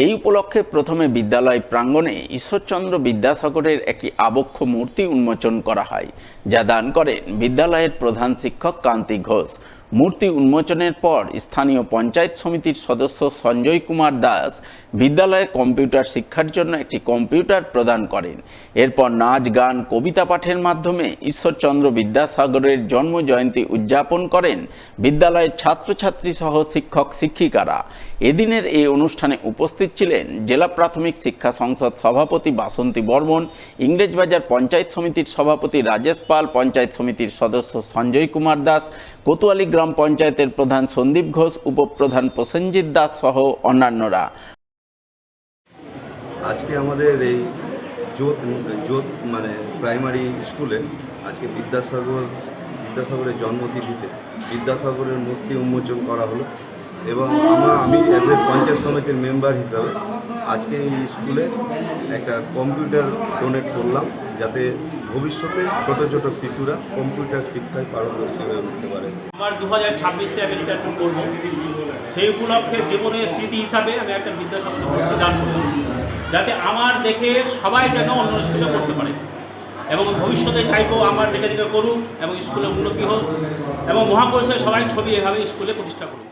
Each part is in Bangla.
এই উপলক্ষে প্রথমে বিদ্যালয় প্রাঙ্গণে ঈশ্বরচন্দ্র বিদ্যাসাগরের একটি আবক্ষ মূর্তি উন্মোচন করা হয়, যা দান করেন বিদ্যালয়ের প্রধান শিক্ষক কান্তি ঘোষ। মূর্তি উন্মোচনের পর স্থানীয় পঞ্চায়েত সমিতির সদস্য সঞ্জয় কুমার দাস বিদ্যালয়ে কম্পিউটার শিক্ষার জন্য একটি কম্পিউটার প্রদান করেন। এরপর নাচ, গান, কবিতা পাঠের মাধ্যমে ঈশ্বরচন্দ্র বিদ্যাসাগরের জন্ম জয়ন্তী উদযাপন করেন বিদ্যালয়ের ছাত্রছাত্রী সহ শিক্ষক শিক্ষিকারা। এদিনের এই অনুষ্ঠানে উপস্থিত ছিলেন জেলা প্রাথমিক শিক্ষা সংসদ সভাপতি বাসন্তী বর্মন, ইংরেজবাজার পঞ্চায়েত সমিতির সভাপতি রাজেশ পাল, পঞ্চায়েত সমিতির সদস্য সঞ্জয় কুমার দাস, কোতোয়ালি গ্রাম পঞ্চায়েতের প্রধান সন্দীপ ঘোষ, উপপ্রধান প্রসেনজিৎ দাস সহ অন্যান্যরা। আজকে আমাদের এই জোত প্রাইমারি স্কুলে আজকে বিদ্যাসাগরের জন্মতিথিতে বিদ্যাসাগরের মূর্তি উন্মোচন করা হলো এবং আমি এজ এ পঞ্চায়েত সমিতির মেম্বার হিসাবে আজকে এই স্কুলে একটা কম্পিউটার ডোনেট করলাম, যাতে ভবিষ্যতে ছোট ছোট শিশুরা কম্পিউটার শিক্ষায় পারদর্শী হয়ে উঠতে পারে। আমার 2026-এ আমি রিটায়ারমেন্ট করব, সেই উপলক্ষে জীবনের স্মৃতি হিসাবে আমি একটা বিদ্যাসাগর মূর্তি দান করব, যাতে আমার দেখে সবাই যেন অন্য স্কুলে করতে পারে এবং ভবিষ্যতে চাইবো আমার দেখে দেখে করুক এবং স্কুলে উন্নতি হোক এবং মহাপুরুষের সবাই ছবি এভাবে স্কুলে প্রতিষ্ঠা করুক।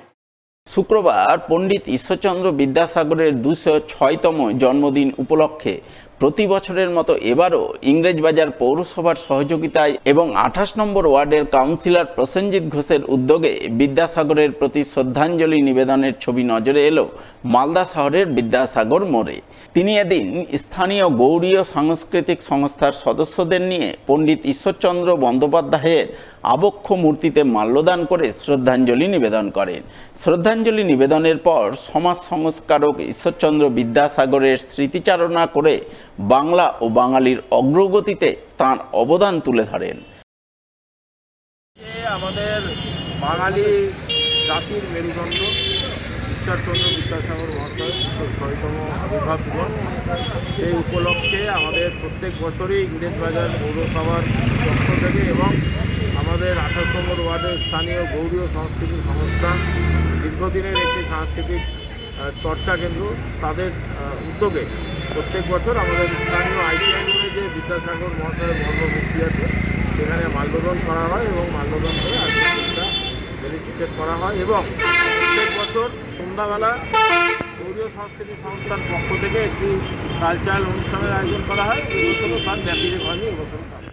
শুক্রবার পণ্ডিত ঈশ্বরচন্দ্র বিদ্যাসাগরের 206তম জন্মদিন উপলক্ষে প্রতি বছরের মতো এবারও ইংরেজবাজার পৌরসভার সহযোগিতায় এবং 28 নম্বর ওয়ার্ডের কাউন্সিলর প্রসেনজিৎ ঘোষের উদ্যোগে বিদ্যাসাগরের প্রতি শ্রদ্ধাঞ্জলি নিবেদনের ছবি নজরে এলো মালদা শহরের বিদ্যাসাগর মোড়ে। তিনি এদিন স্থানীয় গৌড়ীয় সাংস্কৃতিক সংস্থার সদস্যদের নিয়ে পণ্ডিত ঈশ্বরচন্দ্র বন্দ্যোপাধ্যায়ের আবক্ষ মূর্তিতে মাল্যদান করে শ্রদ্ধাঞ্জলি নিবেদন করেন। শ্রদ্ধাঞ্জলি নিবেদনের পর সমাজ সংস্কারক ঈশ্বরচন্দ্র বিদ্যাসাগরের স্মৃতিচারণা করে বাংলা ও বাঙালির অগ্রগতিতে তাঁর অবদান তুলে ধরেন। আমাদের বাঙালি জাতির মেরুদণ্ড ঈশ্বরচন্দ্র বিদ্যাসাগর মহাশয় 206তম আবির্ভাব দিবস, সেই উপলক্ষে আমাদের প্রত্যেক বছরই ইংরেজবাজার পৌরসভার পক্ষ থেকে এবং আমাদের 28 নম্বর ওয়ার্ডের স্থানীয় গৌড়ীয় সাংস্কৃতিক সংস্থা, দীর্ঘদিনের একটি সাংস্কৃতিক চর্চা কেন্দ্র, তাদের উদ্যোগে প্রত্যেক বছর আমাদের স্থানীয় আইটিআই মোড়ে যে বিদ্যাসাগর মহাশয়ের মূর্তি আছে সেখানে মাল্যদান করা হয় এবং মাল্যদান করে আজকে ফেলিসিটেট করা হয় এবং প্রত্যেক বছর সন্ধ্যাবেলা গৌড়ীয় সাংস্কৃতিক সংস্থার পক্ষ থেকে একটি কালচারাল অনুষ্ঠানের আয়োজন করা হয়। এই বছরও তার ব্যাপী হয়নি, এবছরও